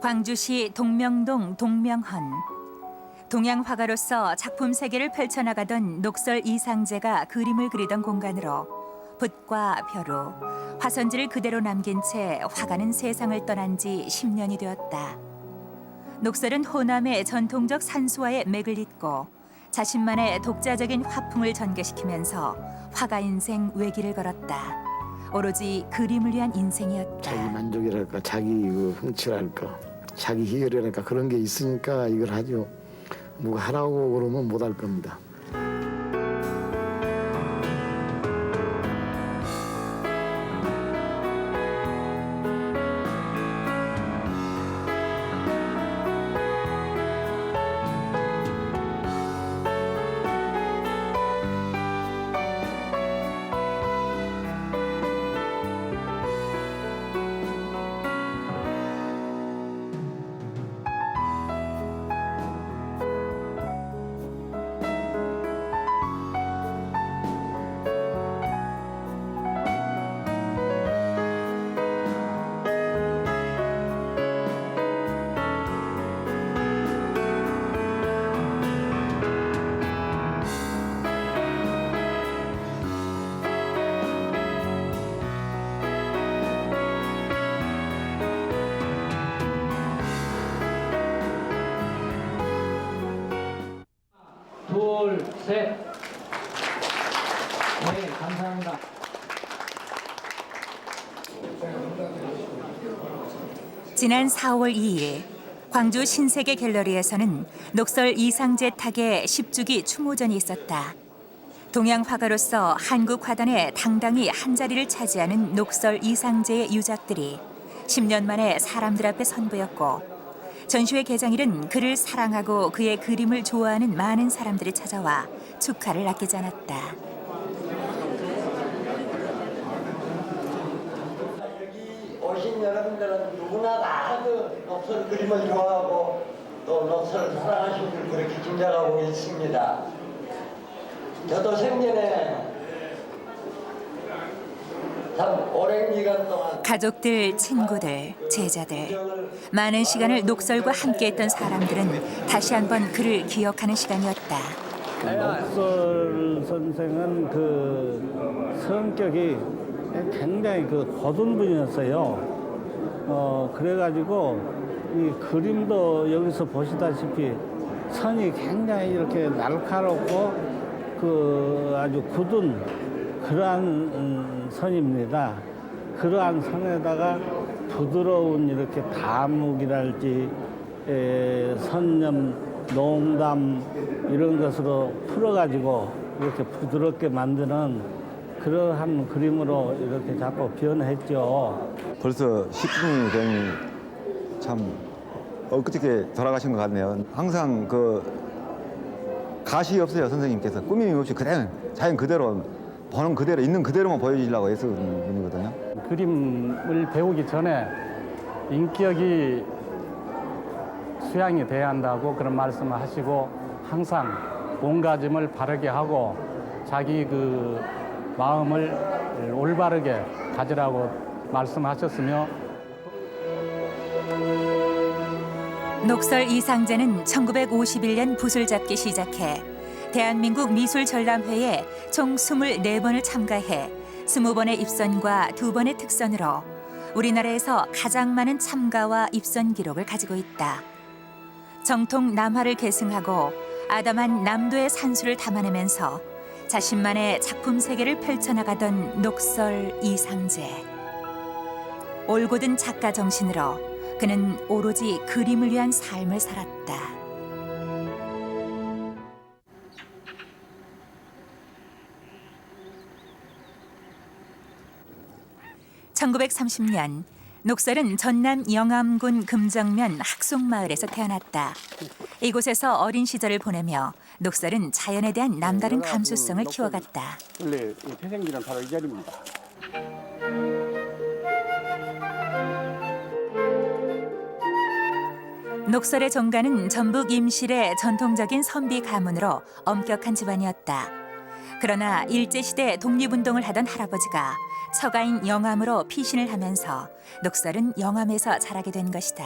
광주시 동명동 동명헌. 동양 화가로서 작품 세계를 펼쳐나가던 녹설 이상재가 그림을 그리던 공간으로 붓과 벼로, 화선지를 그대로 남긴 채 화가는 세상을 떠난 지 10년이 되었다. 녹설은 호남의 전통적 산수화의 맥을 잇고 자신만의 독자적인 화풍을 전개시키면서 화가 인생 외길을 걸었다. 오로지 그림을 위한 인생이었다. 자기 만족이랄까, 자기 흥취랄까, 자기 희열이랄까 그런 게 있으니까 이걸 하죠. 누가 하라고 그러면 못 할 겁니다. 둘, 셋. 네, 감사합니다. 지난 4월 2일 광주 신세계 갤러리에서는 녹설 이상재 탁의 10주기 추모전이 있었다. 동양 화가로서 한국 화단에 당당히 한 자리를 차지하는 녹설 이상재의 유작들이 10년 만에 사람들 앞에 선보였고, 전시회 개장일은 그를 사랑하고 그의 그림을 좋아하는 많은 사람들이 찾아와 축하를 아끼지 않았다. 여기 오신 여러분들은 누구나 다 녹설 그림을 좋아하고 또 녹설을 사랑하시는 줄 그렇게 짐작하고 있습니다. 저도 생전에 참 오랜 기간 동안 가족들, 친구들, 제자들, 많은 시간을 녹설과 함께했던 사람들은 다시 한번 그를 기억하는 시간이었다. 녹설 선생은 그 성격이 굉장히 고든 분이었어요. 그래가지고 이 그림도 여기서 보시다시피 선이 굉장히 이렇게 날카롭고 아주 굳은 그러한 선입니다. 그러한 선에다가 부드러운 이렇게 다묵이랄지 선념, 농담 이런 것으로 풀어가지고 이렇게 부드럽게 만드는 그러한 그림으로 이렇게 자꾸 변했죠. 벌써 10분이 되니 참 엊그저께 돌아가신 것 같네요. 항상 가시 없어요. 선생님께서 꾸밈이 없이 그냥 자연 그대로 보는 그대로 있는 그대로만 보여주려고 애쓰는 분이거든요. 그림을 배우기 전에 인격이 수양이 돼야 한다고 그런 말씀을 하시고, 항상 몸가짐을 바르게 하고 자기 마음을 올바르게 가지라고 말씀하셨으며, 녹설 이상재는 1951년 붓을 잡기 시작해 대한민국 미술전람회에 총 24번을 참가해 20번의 입선과 2번의 특선으로 우리나라에서 가장 많은 참가와 입선 기록을 가지고 있다. 정통 남화를 계승하고 아담한 남도의 산수를 담아내면서 자신만의 작품 세계를 펼쳐나가던 녹설 이상재. 올곧은 작가 정신으로 그는 오로지 그림을 위한 삶을 살았다. 1930년 녹설은 전남 영암군 금정면 학송마을에서 태어났다. 이곳에서 어린 시절을 보내며 녹설은 자연에 대한 남다른 감수성을 키워갔다. 원래 태생지는 바로 이 자리입니다. 녹설의 종가는 전북 임실의 전통적인 선비 가문으로 엄격한 집안이었다. 그러나 일제시대 독립운동을 하던 할아버지가 처가인 영암으로 피신을 하면서 녹설은 영암에서 자라게 된 것이다.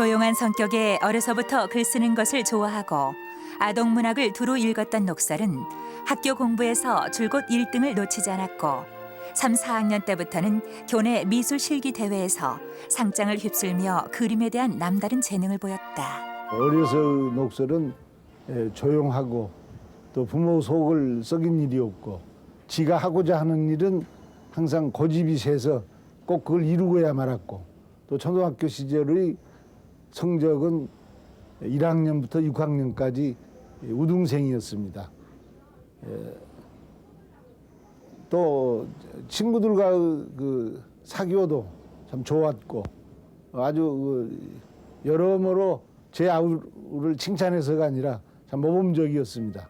조용한 성격에 어려서부터 글 쓰는 것을 좋아하고 아동문학을 두루 읽었던 녹설은 학교 공부에서 줄곧 1등을 놓치지 않았고 3, 4학년 때부터는 교내 미술실기 대회에서 상장을 휩쓸며 그림에 대한 남다른 재능을 보였다. 어려서 녹설은 조용하고 또 부모 속을 썩인 일이 없고 지가 하고자 하는 일은 항상 고집이 세서 꼭 그걸 이루고야 말았고 또 초등학교 시절의 성적은 1학년부터 6학년까지 우등생이었습니다. 또 친구들과 그 사교도 참 좋았고 아주 여러모로 제 아우를 칭찬해서가 아니라 참 모범적이었습니다.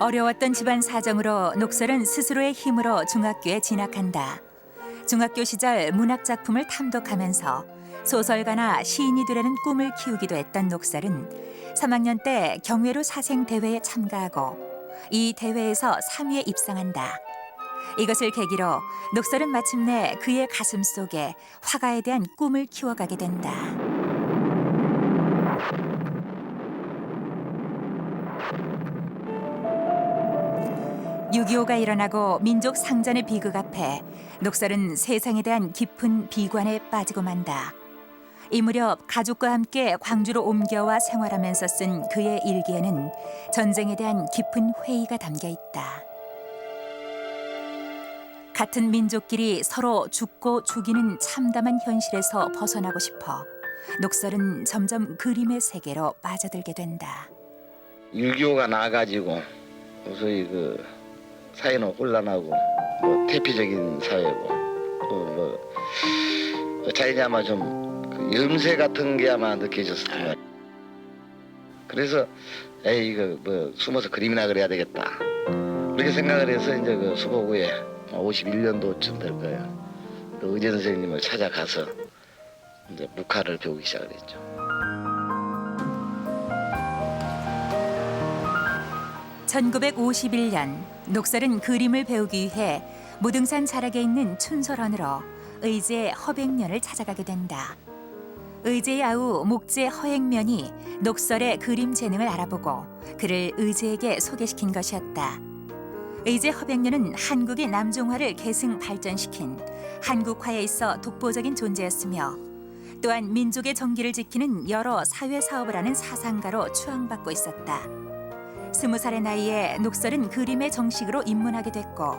어려웠던 집안 사정으로 녹설은 스스로의 힘으로 중학교에 진학한다. 중학교 시절 문학 작품을 탐독하면서 소설가나 시인이 되려는 꿈을 키우기도 했던 녹설은 3학년 때 경회로 사생 대회에 참가하고 이 대회에서 3위에 입상한다. 이것을 계기로 녹설은 마침내 그의 가슴 속에 화가에 대한 꿈을 키워가게 된다. 6.25가 일어나고 민족 상전의 비극 앞에 녹설은 세상에 대한 깊은 비관에 빠지고 만다. 이 무렵 가족과 함께 광주로 옮겨와 생활하면서 쓴 그의 일기에는 전쟁에 대한 깊은 회의가 담겨 있다. 같은 민족끼리 서로 죽고 죽이는 참담한 현실에서 벗어나고 싶어 녹설은 점점 그림의 세계로 빠져들게 된다. 6.25가 나가지고 소위 그 사회는 혼란하고 뭐 태피적인 사회고 뭐 자연이 아마 좀 그 염세 같은 게 아마 느껴졌을 거예요. 그래서 에이 이거 뭐 숨어서 그림이나 그려야 되겠다 그렇게 생각을 해서 이제 그 수복후에 51년도쯤 될 거예요. 그 의제 선생님을 찾아가서 이제 묵화를 배우기 시작을 했죠. (1951년) 녹설은 그림을 배우기 위해 무등산 자락에 있는 춘설원으로 의제 허백면을 찾아가게 된다. 의제의 아우 목재 허행면이 녹설의 그림 재능을 알아보고 그를 의제에게 소개시킨 것이었다. 의제 허백면은 한국의 남종화를 계승 발전시킨 한국화에 있어 독보적인 존재였으며 또한 민족의 정기를 지키는 여러 사회 사업을 하는 사상가로 추앙받고 있었다. 20살의 나이에 녹설은 그림의 정식으로 입문하게 됐고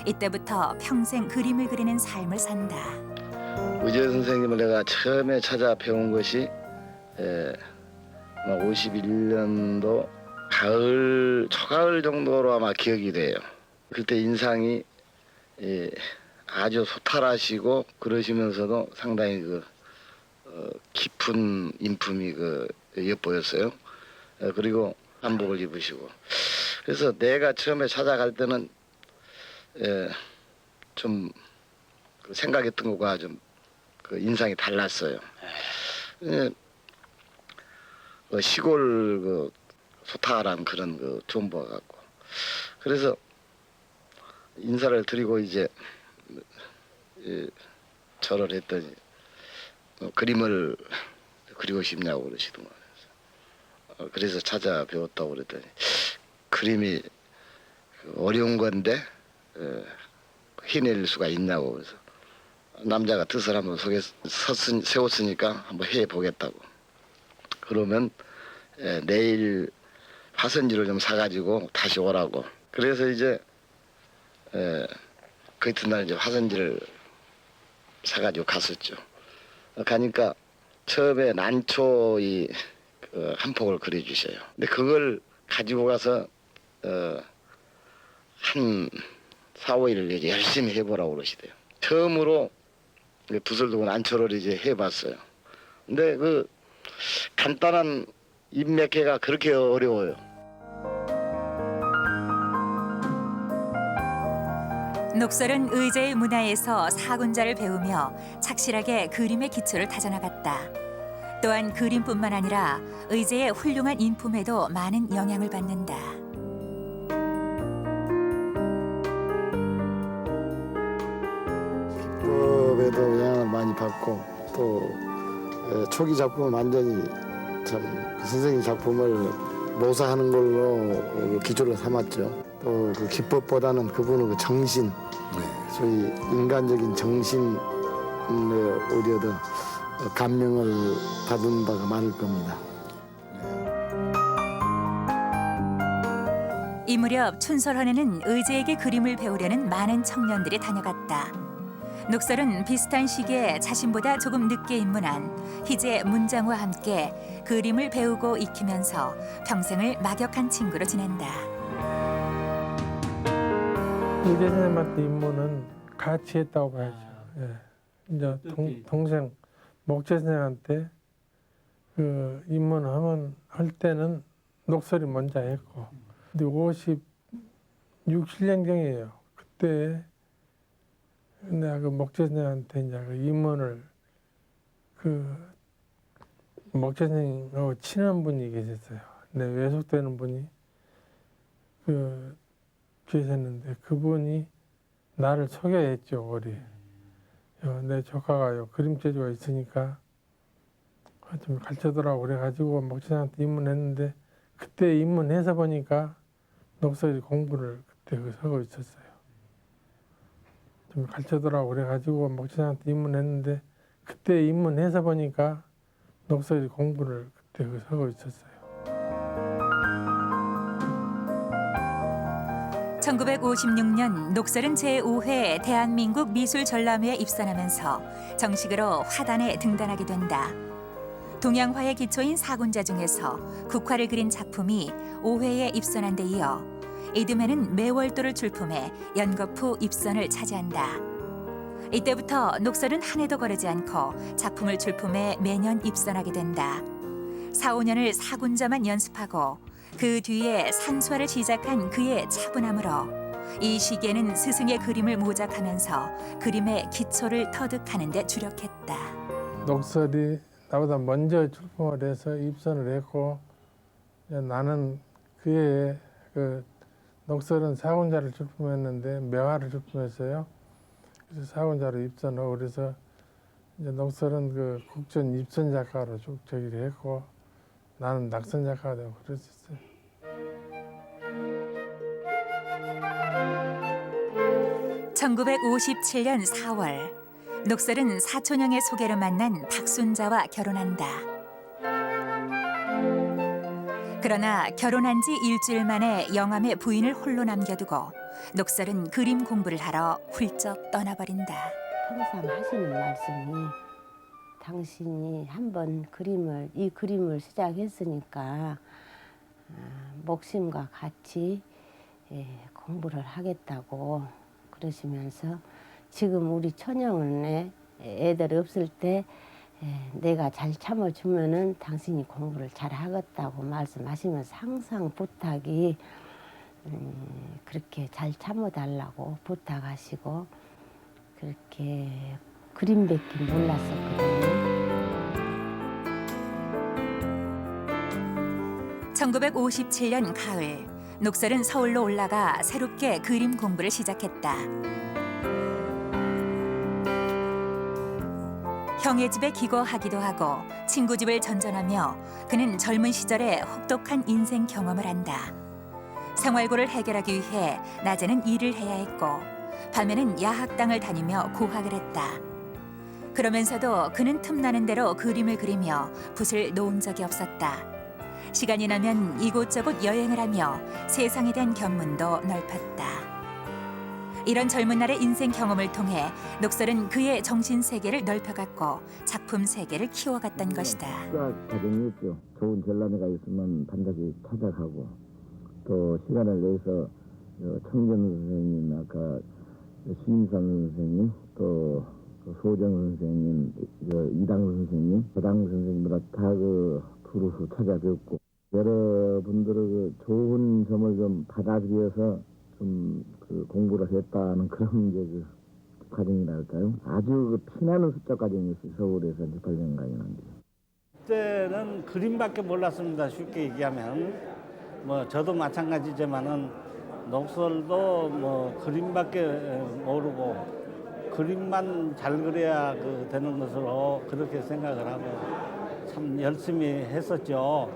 이때부터 평생 그림을 그리는 삶을 산다. 의제 선생님을 내가 처음에 찾아 배운 것이 51년도 가을 초가을 정도로 아마 기억이 돼요. 그때 인상이 아주 소탈하시고 그러시면서도 상당히 깊은 인품이 엿보였어요. 그리고 한복을 입으시고 그래서 내가 처음에 찾아갈 때는 좀 생각했던 것과 좀 인상이 달랐어요. 시골 소탈한 그런 존버 같고 그래서 인사를 드리고 이제 절을 했더니 그림을 그리고 싶냐고 그러시더만. 그래서 찾아 배웠다고 그랬더니 그림이 어려운 건데 해낼 수가 있냐고 그래서 남자가 뜻을 한번 세웠으니까 한번 해보겠다고. 그러면 내일 화선지를 좀 사가지고 다시 오라고. 그래서 이제 그 이튿날 이제 화선지를 사가지고 갔었죠. 가니까 처음에 난초 한 폭을 그려주셔요. 근데 그걸 가지고 가서 한 4, 5일 이제 열심히 해보라고 그러시대요. 처음으로 붓을 두고 난초를 이제 해봤어요. 근데 그 간단한 인맥회가 그렇게 어려워요. 녹설은 의제의 문화에서 사군자를 배우며 착실하게 그림의 기초를 다져나갔다. 또한 그림뿐만 아니라 의제의 훌륭한 인품에도 많은 영향을 받는다. 했고 또 초기 작품은 완전히 참 그 선생님 작품을 모사하는 걸로 기초를 삼았죠. 또 그 기법보다는 그분의 그 정신, 소위 인간적인 정신에 오히려 더 감명을 받은 바가 많을 겁니다. 이 무렵 춘설원에는 의제에게 그림을 배우려는 많은 청년들이 다녀갔다. 녹설은 비슷한 시기에 자신보다 조금 늦게 입문한 희재 문장우와 함께 그림을 배우고 익히면서 평생을 막역한 친구로 지낸다. 의제 선생님한테 입문은 같이 했다고 봐야죠. 예. 이제 동생 목재 선생한테 그 입문하면 할 때는 녹설이 먼저 했고, 근데 56년경이에요. 그때 내가 그 목재 선생한테 이제 그 입문을 그 목재 선생님하고 친한 분이 계셨어요. 내 외숙되는 분이 계셨는데 그분이 나를 소개했죠. 우리 내 조카가 그림 재주가 있으니까 좀 가르쳐더라고 그래가지고 목재한테 입문했는데 그때 입문해서 보니까 녹설이 공부를 그때 하고 있었어요. 좀 가르쳐더라고 그래가지고 목재한테 입문했는데 그때 입문해서 보니까 녹설이 공부를 그때 하고 있었어요. 1956년 녹설은 제5회 대한민국 미술전람회에 입선하면서 정식으로 화단에 등단하게 된다. 동양화의 기초인 사군자 중에서 국화를 그린 작품이 5회에 입선한 데 이어 이듬해는 매월도를 출품해 연거푸 입선을 차지한다. 이때부터 녹설은 한 해도 거르지 않고 작품을 출품해 매년 입선하게 된다. 4, 5년을 사군자만 연습하고 그 뒤에 산수화를 시작한 그의 차분함으로 이 시기에는 스승의 그림을 모작하면서 그림의 기초를 터득하는 데 주력했다. 녹설이 나보다 먼저 출품을 해서 입선을 했고 나는 그해 녹설은 사군자를 출품했는데 명화를 출품했어요. 그래서 사군자로 입선하고 그래서 이제 녹설은 그 국전 입선 작가로 쭉 저기를 했고 나는 낙선 작가가 되고 그랬었어요. (1957년 4월) 녹설은 사촌형의 소개로 만난 박순자와 결혼한다. 그러나 결혼한 지 일주일 만에 영암에 부인을 홀로 남겨두고 녹설은 그림 공부를 하러 훌쩍 떠나버린다. 항상 하시는 말씀이 당신이 한번 이 그림을 시작했으니까 목심과 같이 공부를 하겠다고 그러시면서 지금 우리 천영원에 애들 없을 때 내가 잘 참아주면은 당신이 공부를 잘 하겠다고 말씀하시면서 항상 부탁이 그렇게 잘 참아달라고 부탁하시고 그렇게 그림밖에 몰랐었거든요. 1957년 가을, 녹설은 서울로 올라가 새롭게 그림 공부를 시작했다. 형의 집에 기거하기도 하고 친구 집을 전전하며 그는 젊은 시절에 혹독한 인생 경험을 한다. 생활고를 해결하기 위해 낮에는 일을 해야 했고 밤에는 야학당을 다니며 고학을 했다. 그러면서도 그는 틈나는 대로 그림을 그리며 붓을 놓은 적이 없었다. 시간이 나면 이곳저곳 여행을 하며 세상에 대한 견문도 넓혔다. 이런 젊은 날의 인생 경험을 통해 녹설은 그의 정신 세계를 넓혀갔고 작품 세계를 키워갔던 것이다. 수학 과정이 있죠. 좋은 전람회가 있으면 반드시 찾아가고 또 시간을 내서 청전 선생님, 아까 신임선 선생님, 또 소정 선생님, 이당 선생님, 저당 선생님보다 다 두루수 찾아뵙고 여러분들의 좋은 점을 좀 받아들여서 좀 공부를 했다는 그런 이제 과정이랄까요? 아주 피나는 숫자 과정이었어요. 서울에서 18년간이나. 그때는 그림밖에 몰랐습니다. 쉽게 얘기하면 저도 마찬가지지만은 녹설도 그림밖에 모르고 그림만 잘 그려야 되는 것으로 그렇게 생각을 하고 참 열심히 했었죠.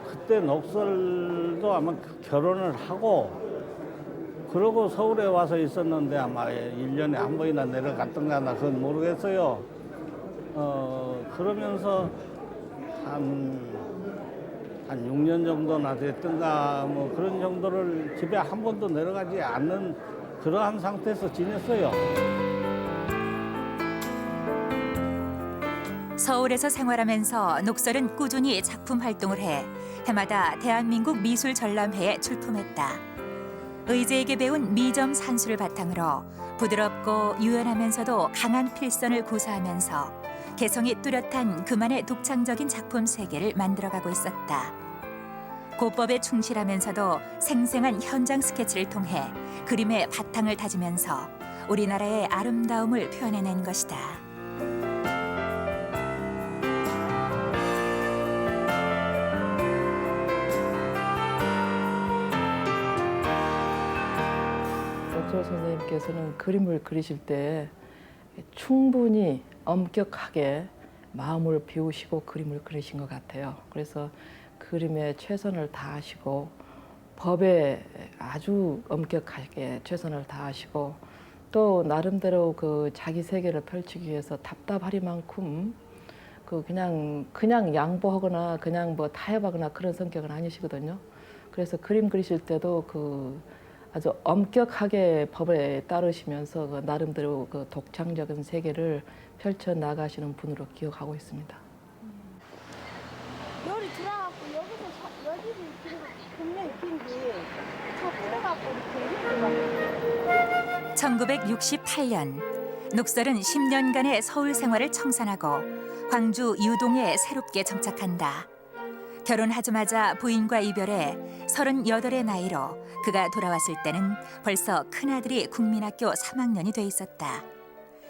그때 녹설도 아마 결혼을 하고 그러고 서울에 와서 있었는데 아마 1년에 한 번이나 내려갔던가 나 그건 모르겠어요. 그러면서 한 6년 정도나 됐던가 뭐 그런 정도를 집에 한 번도 내려가지 않는 그러한 상태에서 지냈어요. 서울에서 생활하면서 녹설은 꾸준히 작품 활동을 해 해마다 대한민국 미술 전람회에 출품했다. 의제에게 배운 미점 산수를 바탕으로 부드럽고 유연하면서도 강한 필선을 구사하면서 개성이 뚜렷한 그만의 독창적인 작품 세계를 만들어가고 있었다. 고법에 충실하면서도 생생한 현장 스케치를 통해 그림의 바탕을 다지면서 우리나라의 아름다움을 표현해낸 것이다. 녹설 선생님께서는 그림을 그리실 때 충분히 엄격하게 마음을 비우시고 그림을 그리신 것 같아요. 그래서 그림에 최선을 다하시고 법에 아주 엄격하게 최선을 다하시고 또 나름대로 그 자기 세계를 펼치기 위해서 답답하리만큼 그냥 양보하거나 그냥 뭐 타협하거나 그런 성격은 아니시거든요. 그래서 그림 그리실 때도 아주 엄격하게 법에 따르시면서 나름대로 독창적인 세계를 펼쳐 나가시는 분으로 기억하고 있습니다. 열이 들어갖고 여기를 분명히 낀지 차 뿌려갖고 이렇게 1968년 녹설은 10년간의 서울 생활을 청산하고 광주 유동에 새롭게 정착한다. 결혼하자마자 부인과 이별해 38의 나이로 그가 돌아왔을 때는 벌써 큰아들이 국민학교 3학년이 돼 있었다.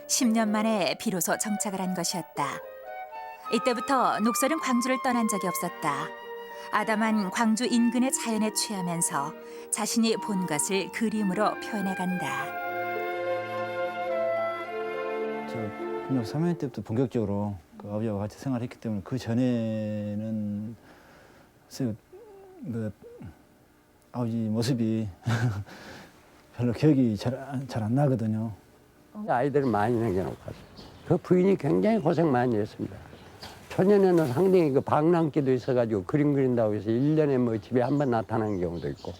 10년 만에 비로소 정착을 한 것이었다. 이때부터 녹설은 광주를 떠난 적이 없었다. 아담한 광주 인근의 자연에 취하면서 자신이 본 것을 그림으로 표현해간다. 저 중学 3학년 때부터 본격적으로 아버지와 같이 생활했기 때문에 그 전에는 아버지 모습이 별로 기억이 잘 안 나거든요. 아이들을 많이 남겨놓고 갔어요. 그 부인이 굉장히 고생 많이 했습니다. 초년에는 상당히 방랑기도 있어가지고 그림 그린다고 해서 1년에 뭐 집에 한 번 나타나는 경우도 있고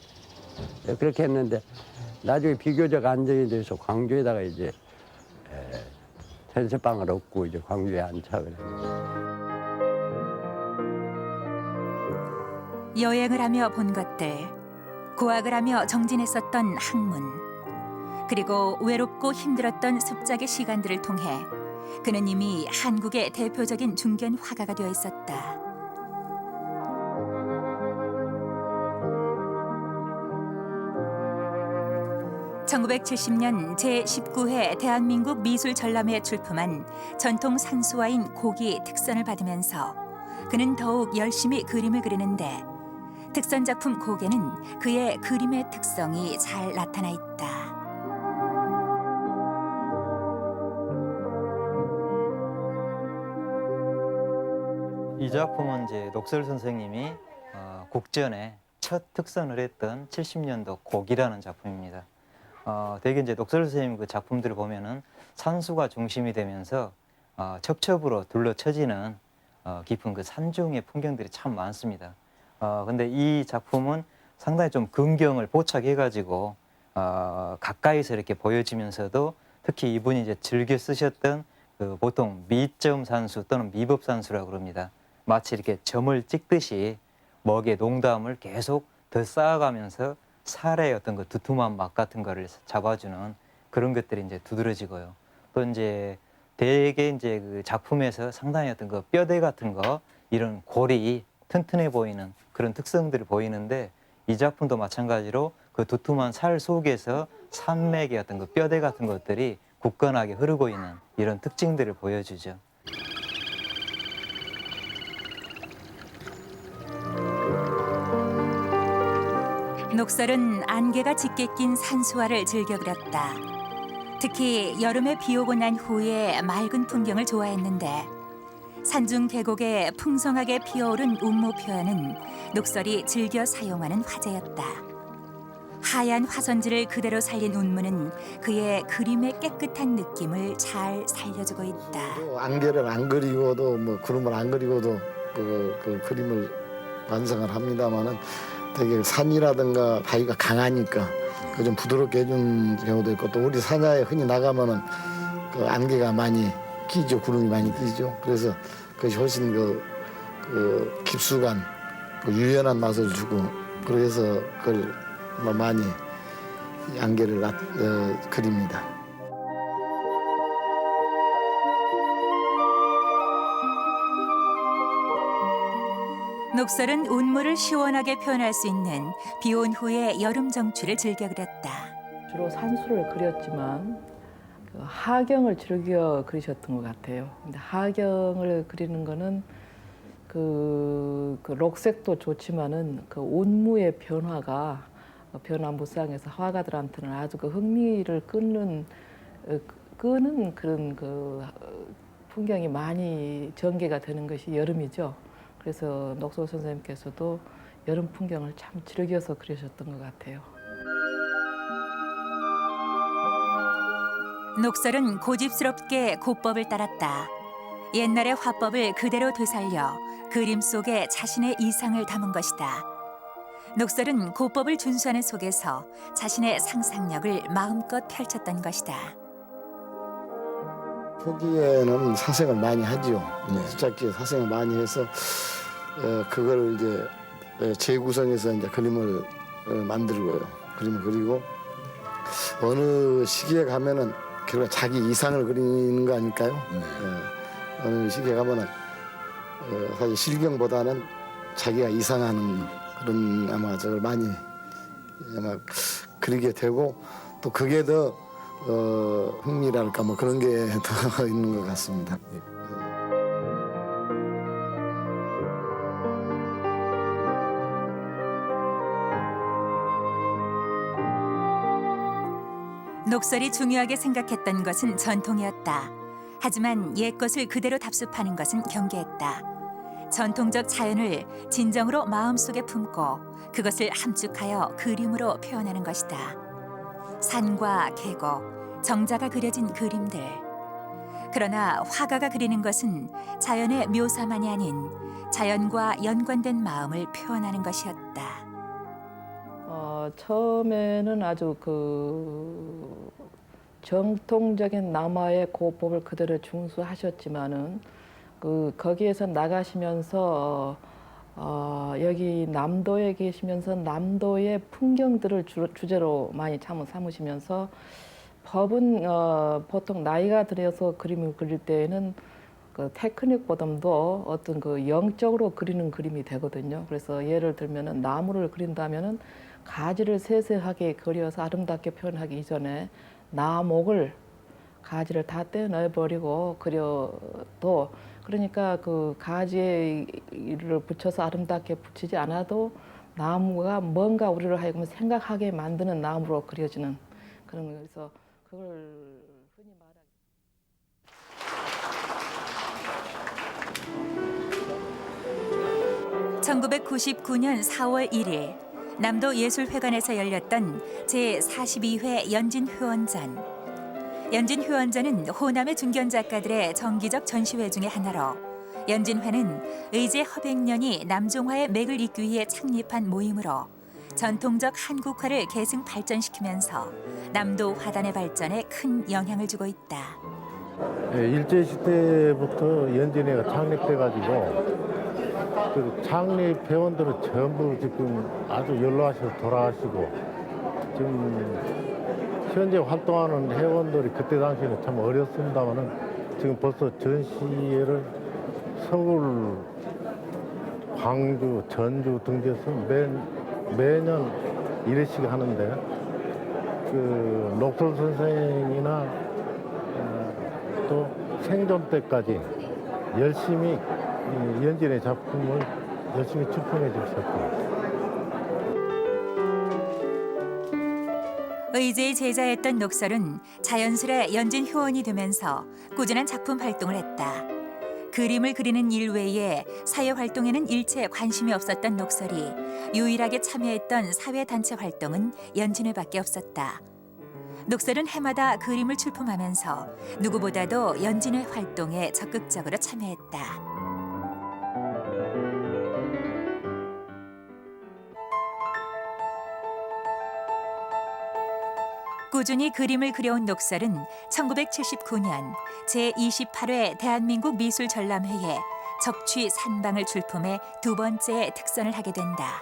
그렇게 했는데 나중에 비교적 안정이 돼서 광주에다가 이제 전세방을 얻고 이제 광주에 안착을 했어요. 여행을 하며 본 것들, 고학을 하며 정진했었던 학문, 그리고 외롭고 힘들었던 습작의 시간들을 통해 그는 이미 한국의 대표적인 중견 화가가 되어 있었다. (1970년) 제19회 대한민국 미술 전람회에 출품한 전통 산수화인 고기 특선을 받으면서 그는 더욱 열심히 그림을 그리는데 특선 작품 고개는 그의 그림의 특성이 잘 나타나 있다. 이 작품은 이제 녹설 선생님이 국전에 첫 특선을 했던 70년도 고기라는 작품입니다. 대개 이제 녹설 선생님 그 작품들을 보면은 산수가 중심이 되면서 첩첩으로 둘러쳐지는 깊은 그 산중의 풍경들이 참 많습니다. 근데 이 작품은 상당히 좀 근경을 포착해가지고 가까이서 이렇게 보여지면서도 특히 이분이 이제 즐겨 쓰셨던 그 보통 미점 산수 또는 미법 산수라고 그럽니다. 마치 이렇게 점을 찍듯이 먹의 농담을 계속 더 쌓아가면서 살의 어떤 그 두툼한 맛 같은 거를 잡아주는 그런 것들이 이제 두드러지고요. 또 이제 대개 이제 그 작품에서 상당히 어떤 그 뼈대 같은 거 이런 골이 튼튼해 보이는 그런 특성들이 보이는데 이 작품도 마찬가지로 그 두툼한 살 속에서 산맥의 어떤 그 뼈대 같은 것들이 굳건하게 흐르고 있는 이런 특징들을 보여주죠. 녹설은 안개가 짙게 낀 산수화를 즐겨 그렸다. 특히 여름에 비 오고 난 후에 맑은 풍경을 좋아했는데 산중 계곡에 풍성하게 피어오른 운무 표현은 녹설이 즐겨 사용하는 화제였다. 하얀 화선지를 그대로 살린 운무는 그의 그림의 깨끗한 느낌을 잘 살려주고 있다. 안개를 안 그리고도 뭐 구름을 안 그리고도 그 그림을 완성을 합니다만은 되게 산이라든가 바위가 강하니까 그 좀 부드럽게 해준 경우도 있고 또 우리 산야에 흔히 나가면은 그 안개가 많이 끼죠. 구름이 많이 끼죠. 그래서 그것이 훨씬 그 깊숙한 그 유연한 맛을 주고 그래서 그걸 많이 안개를 그립니다. 녹설은 운무를 시원하게 표현할 수 있는 비 온 후의 여름 정취를 즐겨 그렸다. 주로 산수를 그렸지만 그 하경을 즐겨 그리셨던 것 같아요. 근데 하경을 그리는 거는 그 녹색도 좋지만은 그 운무의 변화가 변화무쌍해서 화가들한테는 아주 그 흥미를 끄는 그런 그 풍경이 많이 전개가 되는 것이 여름이죠. 그래서 녹설 선생님께서도 여름 풍경을 참 즐겨서 그리셨던 것 같아요. 녹설은 고집스럽게 고법을 따랐다. 옛날의 화법을 그대로 되살려 그림 속에 자신의 이상을 담은 것이다. 녹설은 고법을 준수하는 속에서 자신의 상상력을 마음껏 펼쳤던 것이다. 초기에는 사생을 많이 하죠. 수작기에 사생을 많이 해서 그걸 이제 재구성해서 이제 그림을 만들고요. 그림을 그리고 어느 시기에 가면은 결국 자기 이상을 그리는 거 아닐까요? 어느 시기에 가면은 사실 실경보다는 자기가 이상하는 그런 아마 저걸 많이 아마 그리게 되고 또 그게 더 흥미랄까 뭐 그런 게 더 있는 것 같습니다. 녹설이 중요하게 생각했던 것은 전통이었다. 하지만 옛것을 그대로 답습하는 것은 경계했다. 전통적 자연을 진정으로 마음속에 품고 그것을 함축하여 그림으로 표현하는 것이다. 산과 계곡, 정자가 그려진 그림들. 그러나 화가가 그리는 것은 자연의 묘사만이 아닌 자연과 연관된 마음을 표현하는 것이었다. 처음에는 아주 그 정통적인 남화의 고법을 그대로 중수하셨지만은 거기에서 나가시면서 여기 남도에 계시면서 남도의 풍경들을 주제로 많이 삼으시면서 법은 보통 나이가 들어서 그림을 그릴 때에는 그 테크닉보다도 어떤 그 영적으로 그리는 그림이 되거든요. 그래서 예를 들면은 나무를 그린다면은 가지를 세세하게 그려서 아름답게 표현하기 이전에 나목을 가지를 다 떼어내버리고 그려도 그러니까 그 가지를 붙여서 아름답게 붙이지 않아도 나무가 뭔가 우리를 하여금 생각하게 만드는 나무로 그려지는 그런 그래서 그걸 흔히 말하기. 1999년 4월 1일 남도 예술회관에서 열렸던 제42회 연진회원전. 연진회원전은 호남의 중견 작가들의 정기적 전시회 중의 하나로 연진회는 의제 허백년이 남종화의 맥을 잇기 위해 창립한 모임으로 전통적 한국화를 계승 발전시키면서 남도 화단의 발전에 큰 영향을 주고 있다. 일제시대부터 연진회가 창립돼가지고 그 창립 회원들은 전부 지금 아주 연로하셔서 돌아가시고 지금 현재 활동하는 회원들이 그때 당시에는 참 어렸습니다만은 지금 벌써 전시회를 서울, 광주, 전주 등지에서 매년 1회씩 하는데 그 녹설 선생이나 또 생존 때까지 열심히 연진의 작품을 열심히 출품해 주셨고 의제의 제자였던 녹설은 자연스레 연진 효원이 되면서 꾸준한 작품 활동을 했다. 그림을 그리는 일 외에 사회 활동에는 일체 관심이 없었던 녹설이 유일하게 참여했던 사회단체 활동은 연진회밖에 없었다. 녹설은 해마다 그림을 출품하면서 누구보다도 연진회 활동에 적극적으로 참여했다. 꾸준히 그림을 그려온 녹설은 1979년 제28회 대한민국 미술전람회에 적취 산방을 출품해 두 번째 특선을 하게 된다.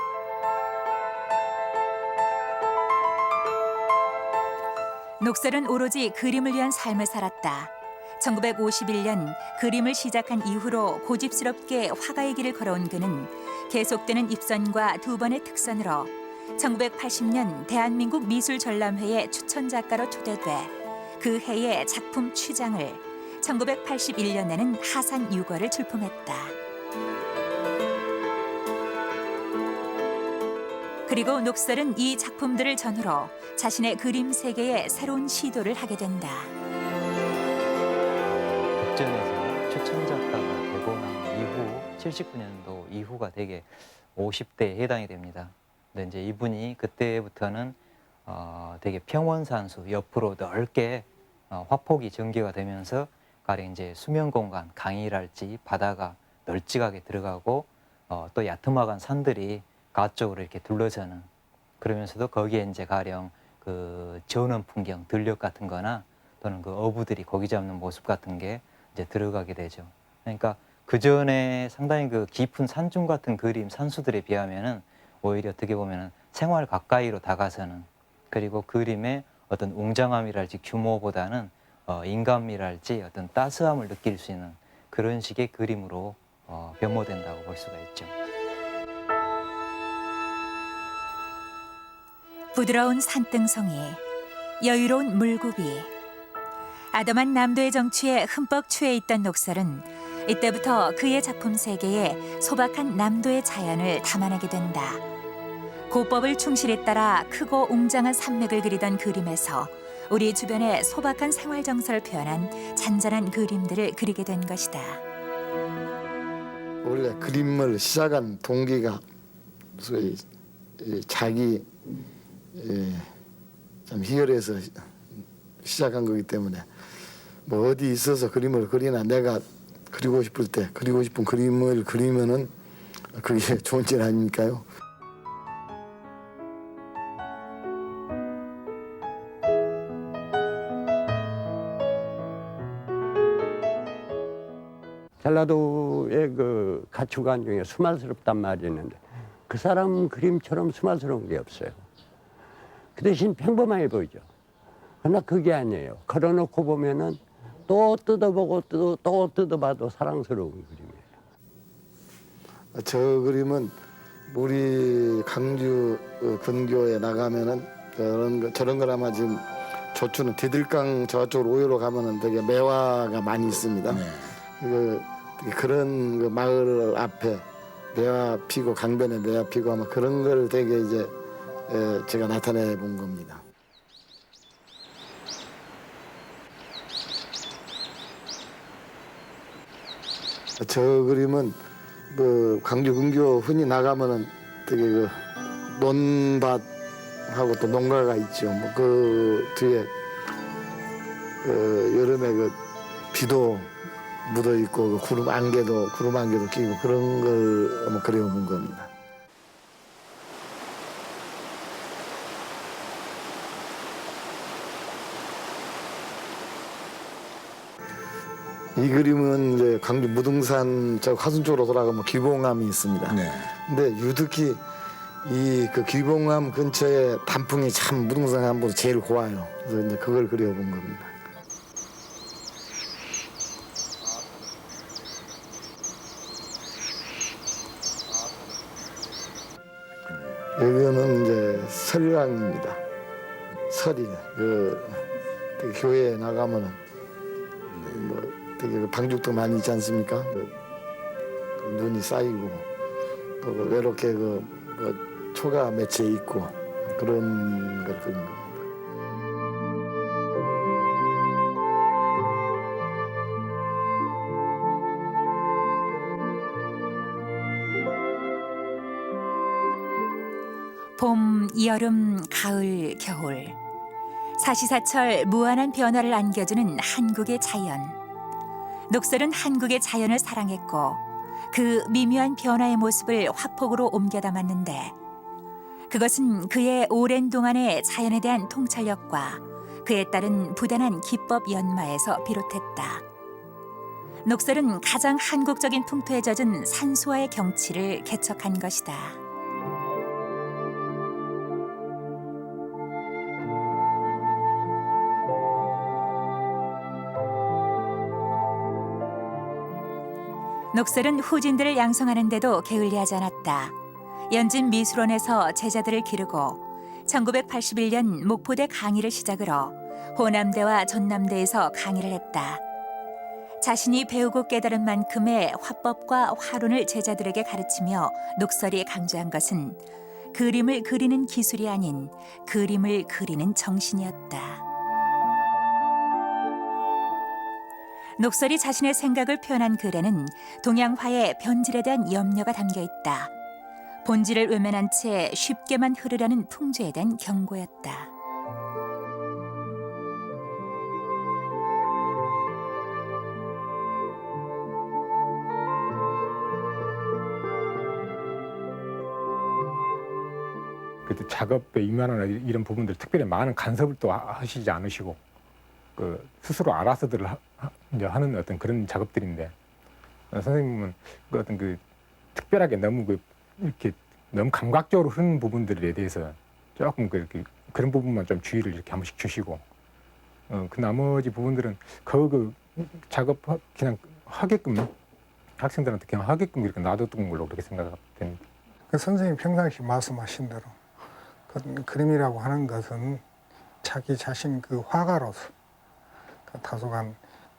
녹설은 오로지 그림을 위한 삶을 살았다. 1951년 그림을 시작한 이후로 고집스럽게 화가의 길을 걸어온 그는 계속되는 입선과 두 번의 특선으로 1980년 대한민국 미술전람회의 추천작가로 초대돼 그 해의 작품 취장을 1981년에는 하산 6월을 출품했다. 그리고 녹설은 이 작품들을 전후로 자신의 그림 세계에 새로운 시도를 하게 된다. 국전에서 추천작가가 되고 난 이후 79년도 이후가 되게 50대에 해당이 됩니다. 근데 이제 이분이 그때부터는 되게 평원산수 옆으로 넓게 화폭이 전개가 되면서 가령 이제 수면 공간, 강이랄지 바다가 널찍하게 들어가고 또 야트막한 산들이 가쪽으로 이렇게 둘러서는, 그러면서도 거기에 이제 가령 그 전원 풍경, 들녘 같은 거나 또는 그 어부들이 고기 잡는 모습 같은 게 이제 들어가게 되죠. 그러니까 그 전에 상당히 그 깊은 산중 같은 그림, 산수들에 비하면은 오히려 어떻게 보면은 생활 가까이로 다가서는, 그리고 그림의 어떤 웅장함이랄지 규모보다는 인간미랄지 어떤 따스함을 느낄 수 있는 그런 식의 그림으로 변모된다고 볼 수가 있죠. 부드러운 산등성이, 여유로운 물고기, 아담한 남도의 정취에 흠뻑 취해 있던 녹설은 이때부터 그의 작품 세계에 소박한 남도의 자연을 담아내게 된다. 고법을 충실히 따라 크고 웅장한 산맥을 그리던 그림에서 우리 주변의 소박한 생활 정서를 표현한 잔잔한 그림들을 그리게 된 것이다. 원래 그림을 시작한 동기가 소위 자기 참 희열해서 시작한 거기 때문에 뭐 어디 있어서 그림을 그리나 내가 그리고 싶을 때 그리고 싶은 그림을 그리면은 그게 좋은 일 아닙니까요? 전라도의 그 가축안 중에 수말스럽단 말이 있는데 그 사람 그림처럼 수말스러운 게 없어요. 그 대신 평범해 보이죠. 그러나 그게 아니에요. 걸어놓고 보면은 또 뜯어보고 또 뜯어봐도 사랑스러운 그림이에요. 저 그림은 우리 강주 근교에 나가면은 저런 걸 아마 지금 조추는 디들강 저쪽으로 오유로 가면은 되게 매화가 많이 있습니다. 그런 그 마을 앞에 매화 피고 강변에 매화 피고 아마 그런 걸 되게 이제 제가 나타내 본 겁니다. 저 그림은 그 강주 근교 흔히 나가면은 되게 그 논밭하고 또 농가가 있죠. 뭐 그 뒤에 여름에 그 비도 묻어 있고 그 구름 안개도 끼고 그런 걸 한번 그려본 겁니다. 이 그림은 이제 광주 무등산 저 화순 쪽으로 돌아가면 귀봉암이 있습니다. 근데 유득히 이 그 귀봉암 근처에 단풍이 참 무등산 한번 제일 고와요. 그래서 이제 그걸 그려본 겁니다. 여기는 이제 설강입니다. 설이 되게 교회에 나가면은 뭐 되게 그 방죽도 많이 있지 않습니까? 그 눈이 쌓이고 또 외롭게 그 초가 맺혀 있고 그런 걸 그린 겁니다. 봄, 여름, 가을, 겨울. 사시사철 무한한 변화를 안겨주는 한국의 자연. 녹설은 한국의 자연을 사랑했고 그 미묘한 변화의 모습을 화폭으로 옮겨 담았는데 그것은 그의 오랜 동안의 자연에 대한 통찰력과 그에 따른 부단한 기법 연마에서 비롯했다. 녹설은 가장 한국적인 풍토에 젖은 산수화의 경치를 개척한 것이다. 녹설은 후진들을 양성하는 데도 게을리하지 않았다. 연진 미술원에서 제자들을 기르고 1981년 목포대 강의를 시작으로 호남대와 전남대에서 강의를 했다. 자신이 배우고 깨달은 만큼의 화법과 화론을 제자들에게 가르치며 녹설이 강조한 것은 그림을 그리는 기술이 아닌 그림을 그리는 정신이었다. 녹설이 자신의 생각을 표현한 글에는 동양화의 변질에 대한 염려가 담겨 있다. 본질을 외면한 채 쉽게만 흐르려는 풍조에 대한 경고였다. 그래도 작업에 임하는 이런 부분들 특별히 많은 간섭을 또 하시지 않으시고 그 스스로 알아서들 이제 하는 어떤 그런 작업들인데 선생님은 그 어떤 그 특별하게 너무 이렇게 너무 감각적으로 흐르는 부분들에 대해서 조금 그런 부분만 좀 주의를 이렇게 한 번씩 주시고 그 나머지 부분들은 그 작업 그냥 하게끔 학생들한테 그냥 하게끔 이렇게 놔뒀던 걸로 그렇게 생각됩니다. 그 선생님 평상시 말씀하신 대로 그 그림이라고 하는 것은 자기 자신 그 화가로서 그 다소간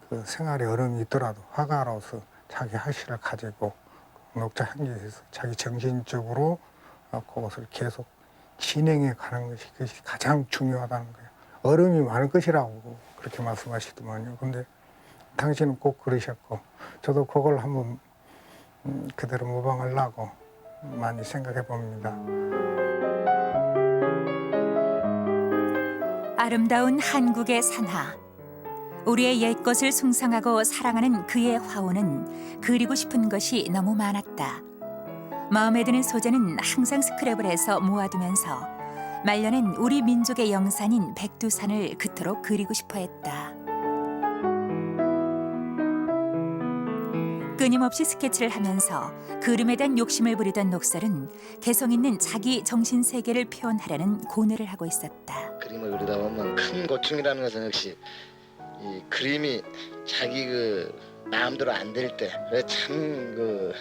그 생활에 어려움이 있더라도 화가로서 자기 할실을 가지고 녹차 향기에서 자기 정신적으로 그것을 계속 진행해 가는 것이 그것이 가장 중요하다는 거예요. 어려움이 많을 것이라고 그렇게 말씀하시더만요. 근데 당신은 꼭 그러셨고 저도 그걸 한번 그대로 모방하려고 많이 생각해 봅니다. 아름다운 한국의 산하. 우리의 옛것을 숭상하고 사랑하는 그의 화호는 그리고 싶은 것이 너무 많았다. 마음에 드는 소재는 항상 스크랩을 해서 모아두면서 말년엔 우리 민족의 영산인 백두산을 그토록 그리고 싶어 했다. 끊임없이 스케치를 하면서 그림에 대한 욕심을 부리던 녹설은 개성 있는 자기 정신 세계를 표현하려는 고뇌를 하고 있었다. 그림을 그리다 보면 큰 고충이라는 것은 역시 이 그림이 자기 그 마음대로 안 될 때 참 그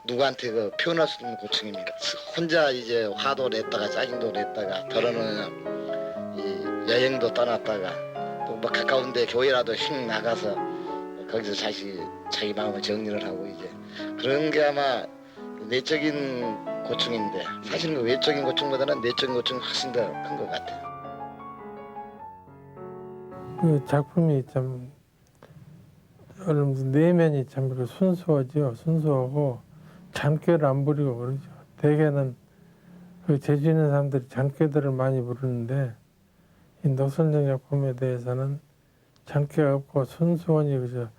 누구한테 그 표현할 수 있는 고충입니다. 혼자 이제 화도 냈다가 짜증도 냈다가 더러는 이 여행도 떠났다가 또 뭐 가까운데 교회라도 휙 나가서 거기서 자기 마음을 정리를 하고 이제 그런 게 아마 내적인 고충인데 사실은 그 외적인 고충보다는 내적인 고충이 훨씬 더 큰 것 같아요. 그 작품이 참 내면이 참 순수하죠. 순수하고 잔꾀를 안 부리고 그러죠. 대개는 그 재주 있는 사람들이 잔꾀들을 많이 부르는데 이 녹선정 작품에 대해서는 잔꾀가 없고 순수하니 그저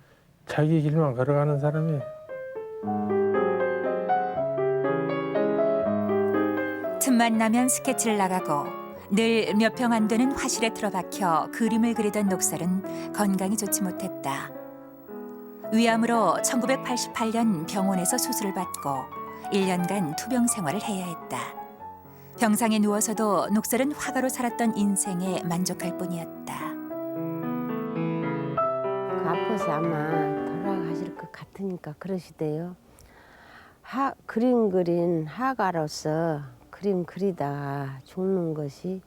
자기 길만 걸어가는 사람이에요. 틈만 나면 스케치를 나가고 늘 몇 평 안 되는 화실에 틀어박혀 그림을 그리던 녹설은 건강이 좋지 못했다. 위암으로 1988년 병원에서 수술을 받고 1년간 투병 생활을 해야 했다. 병상에 누워서도 녹설은 화가로 살았던 인생에 만족할 뿐이었다. 아파서 아마 돌아가실 것 같으니까 그러시대요. 그림 그린 화가로서 그림 그리다가 죽는 것이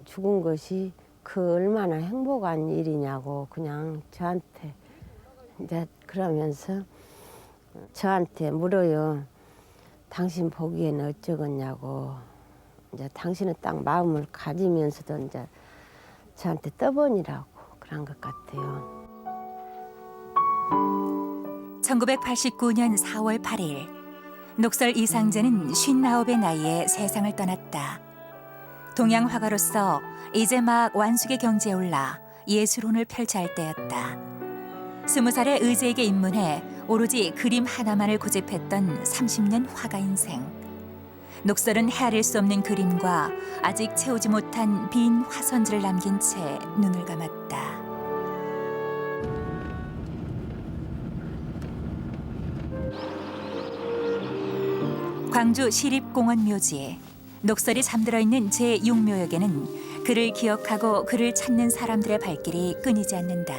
죽은 것이 그 얼마나 행복한 일이냐고 그냥 저한테 이제 그러면서 저한테 물어요. 당신 보기에는 어쩌겠냐고. 이제 당신은 딱 마음을 가지면서도 이제 저한테 떠보니라고 그런 것 같아요. 1989년 4월 8일 녹설 이상재는 59의 나이에 세상을 떠났다. 동양 화가로서 이제 막 완숙의 경지에 올라 예술혼을 펼쳐야 할 때였다. 20살에 의제에게 입문해 오로지 그림 하나만을 고집했던 30년 화가 인생. 녹설은 헤아릴 수 없는 그림과 아직 채우지 못한 빈 화선지를 남긴 채 눈을 감았다. 광주 시립공원 묘지. 녹설이 잠들어 있는 제6묘역에는 그를 기억하고 그를 찾는 사람들의 발길이 끊이지 않는다.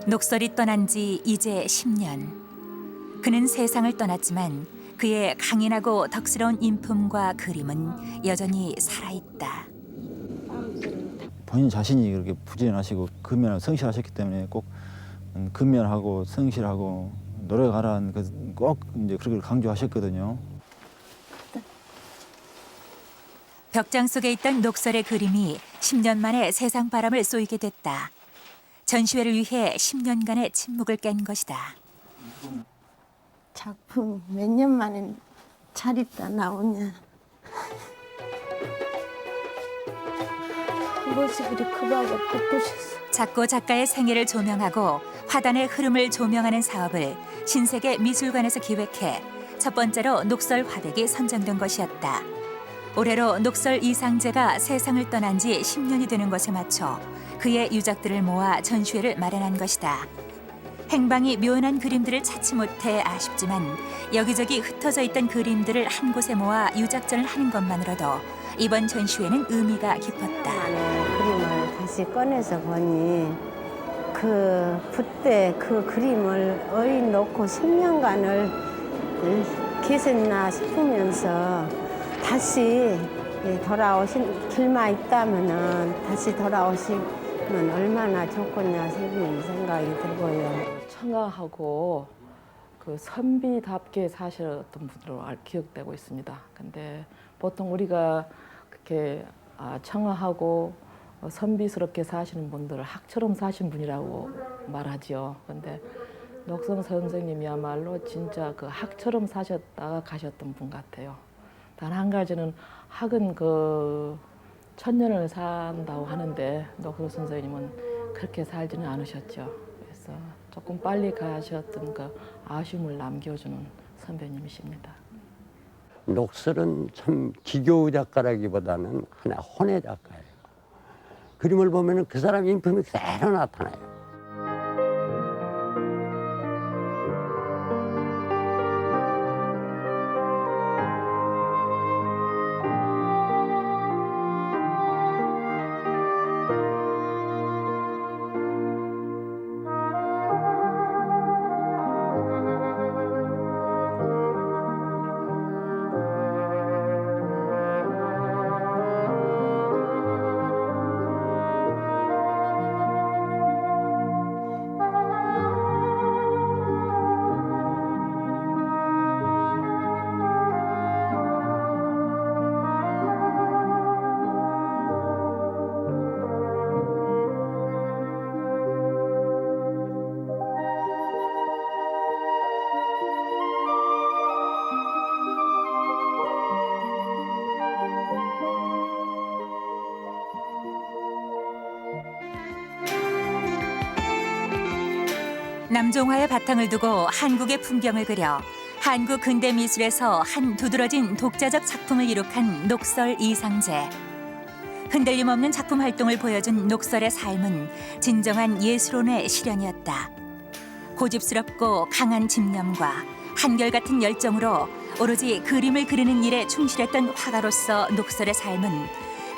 녹설이 떠난 지 이제 10년. 그는 세상을 떠났지만 그의 강인하고 덕스러운 인품과 그림은 여전히 살아있다. 본인 자신이 그렇게 부지런하시고 근면하고 성실하셨기 때문에 꼭 근면하고 성실하고 노력하라는 꼭 이제 그렇게 강조하셨거든요. 벽장 속에 있던 녹설의 그림이 10년 만에 세상 바람을 쏘이게 됐다. 전시회를 위해 10년간의 침묵을 깬 것이다. 작품 몇 년 만에 잘 있다 나오냐. 그것이 그리 급하고 바쁘셨어. 작고 작가의 생애를 조명하고 화단의 흐름을 조명하는 사업을 신세계 미술관에서 기획해 첫 번째로 녹설 화백이 선정된 것이었다. 올해로 녹설 이상재가 세상을 떠난 지 10년이 되는 것에 맞춰 그의 유작들을 모아 전시회를 마련한 것이다. 행방이 묘연한 그림들을 찾지 못해 아쉽지만 여기저기 흩어져 있던 그림들을 한 곳에 모아 유작전을 하는 것만으로도 이번 전시회는 의미가 깊었다. 그림을 다시 꺼내서 보니 그때 그 그림을 어이 놓고 10년간을 계셨나 싶으면서 다시 돌아오신 길만 있다면은 다시 돌아오시면 얼마나 좋겠냐 싶은 생각이 들고요. 청아하고 그 선비답게 사셨던 분으로 기억되고 있습니다. 근데 보통 우리가 그렇게 청아하고 선비스럽게 사시는 분들을 학처럼 사신 분이라고 말하지요. 근데 녹선 선생님이야말로 진짜 그 학처럼 사셨다가 가셨던 분 같아요. 단 한 가지는 학은 그 1000년을 산다고 하는데 녹선 선생님은 그렇게 살지는 않으셨죠. 그래서 조금 빨리 가셨던 그 아쉬움을 남겨주는 선배님이십니다. 녹설은 참 기교 작가라기보다는 하나 혼의 작가예요. 그림을 보면 그 사람 인품이 그대로 나타나요. 남종화의 바탕을 두고 한국의 풍경을 그려 한국 근대 미술에서 한 두드러진 독자적 작품을 이룩한 녹설 이상재. 흔들림 없는 작품 활동을 보여준 녹설의 삶은 진정한 예술혼의 실현이었다. 고집스럽고 강한 집념과 한결같은 열정으로 오로지 그림을 그리는 일에 충실했던 화가로서 녹설의 삶은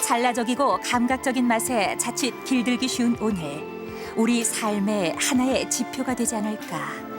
찰나적이고 감각적인 맛에 자칫 길들기 쉬운 오늘 우리 삶의 하나의 지표가 되지 않을까.